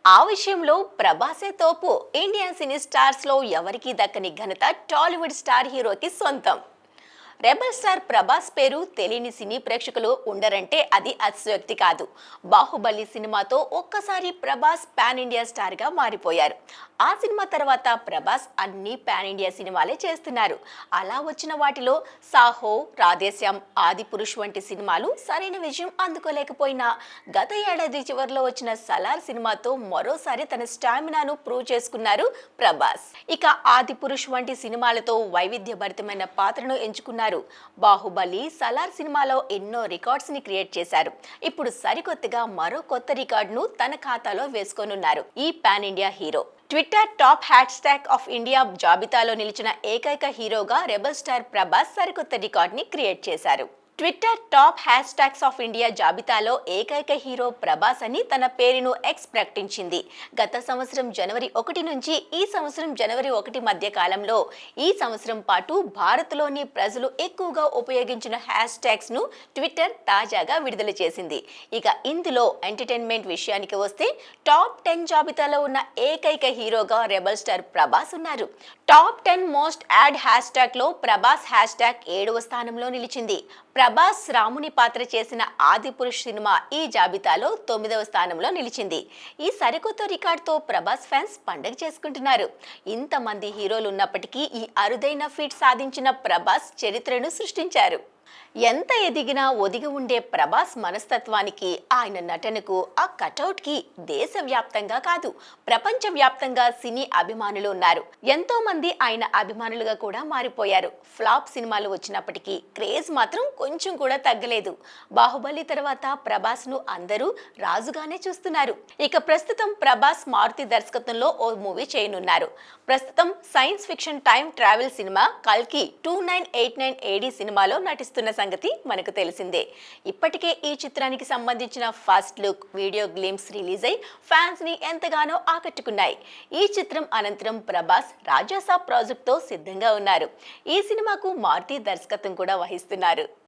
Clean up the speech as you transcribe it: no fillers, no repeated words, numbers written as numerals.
ఆ విషయంలో ప్రభాసే తోపు. ఇండియన్ సినీ స్టార్స్ లో ఎవరికీ దక్కని ఘనత టాలీవుడ్ స్టార్ హీరోకి సొంతం. రెబల్ స్టార్ ప్రభాస్ పేరు తెలియని సినీ ప్రేక్షకులు ఉండరంటే అది అతిశయోక్తి కాదు. బాహుబలి సినిమాతో ఒక్కసారి ప్రభాస్ పాన్ ఇండియా స్టార్ గా మారిపోయారు. ఆ సినిమా తర్వాత ప్రభాస్ అన్ని పాన్ ఇండియా సినిమాలే చేస్తున్నారు. అలా వచ్చిన వాటిలో సాహో, రాధేశ్యామ్, ఆది పురుష్ వంటి సినిమాలు సరైన విజయం అందుకోలేకపోయినా గత ఏడాది చివరిలో వచ్చిన సలార్ సినిమాతో మరోసారి తన స్టామినాను ప్రూవ్ చేసుకున్నారు ప్రభాస్. ఇక ఆది పురుష్ వంటి సినిమాలతో వైవిధ్యభరితమైన పాత్రను ఎంచుకున్నారు. బాహుబలి, సలార్ సినిమాలో ఎన్నో రికార్డ్స్ ని క్రియేట్ చేశారు. ఇప్పుడు సరికొత్తగా మరో కొత్త రికార్డును తన ఖాతాలో వేసుకోనున్నారు ఈ pan India hero. Twitter top hash tag of India జాబితాలో నిలిచిన ఏకైక హీరోగా రెబల్ స్టార్ ప్రభాస్ సరికొత్త రికార్డ్ ని క్రియేట్ చేశారు. Twitter top hash tags of India జాబితాలో ఏకైక హీరో ప్రభాస్ అని తన పేరును ఎక్స్ ప్రకటించింది. గత సంవత్సరం జనవరి 1 నుంచి ఈ సంవత్సరం జనవరి 1 మధ్య కాలంలో ఈ సంవత్సరం పాటు భారత్లోని ప్రజలు ఎక్కువగా ఉపయోగించిన హ్యాష్ ట్యాగ్స్ ను ట్విట్టర్ తాజాగా విడుదల చేసింది. ఇక ఇందులో ఎంటర్టైన్మెంట్ విషయానికి వస్తే టాప్ 10 జాబితాలో ఉన్న ఏకైక హీరోగా రెబల్ స్టార్ ప్రభాస్ ఉన్నారు. Top 10 most add hash tag లో ప్రభాస్ హ్యాష్ ట్యాగ్ 7వ స్థానంలో నిలిచింది. ప్రభాస్ రాముని పాత్ర చేసిన ఆది పురుష్ సినిమా ఈ జాబితాలో 9వ స్థానంలో నిలిచింది. ఈ సరికొత్త రికార్డుతో ప్రభాస్ ఫ్యాన్స్ పండగ చేసుకుంటున్నారు. ఇంతమంది హీరోలు ఉన్నప్పటికీ ఈ అరుదైన ఫీట్ సాధించిన ప్రభాస్ చరిత్రను సృష్టించారు. ఎంత ఎదిగినా ఒదిగి ఉండే ప్రభాస్ మనస్తత్వానికి, ఆయన నటనకు, ఆ కటౌట్కి దేశవ్యాప్తంగా కాదు ప్రపంచవ్యాప్తంగా సినీ అభిమానులు ఉన్నారు. ఎంతో మంది ఆయన అభిమానులుగా కూడా మారిపోయారు. ఫ్లాప్ సినిమాలు వచ్చినప్పటికీ క్రేజ్ మాత్రం కొంచెం కూడా తగ్గలేదు. బాహుబలి తర్వాత ప్రభాస్ ను అందరూ రాజుగానే చూస్తున్నారు. ఇక ప్రస్తుతం ప్రభాస్ మారుతి దర్శకత్వంలో ఓ మూవీ చేయనున్నారు. ప్రస్తుతం science fiction time travel cinema కల్కి 2989 AD సినిమాలో నటిస్తున్న సంగతి మనకు తెలిసిందే. ఇప్పటికే ఈ చిత్రానికి సంబంధించిన first look, video glimpse release అయి ఫ్యాన్స్ ని ఎంతగానో ఆకట్టుకున్నాయి. ఈ చిత్రం అనంతరం ప్రభాస్ రాజాసాబ్ ప్రాజెక్ట్ తో సిద్ధంగా ఉన్నారు. ఈ సినిమాకు మారుతి దర్శకత్వం కూడా వహిస్తున్నారు.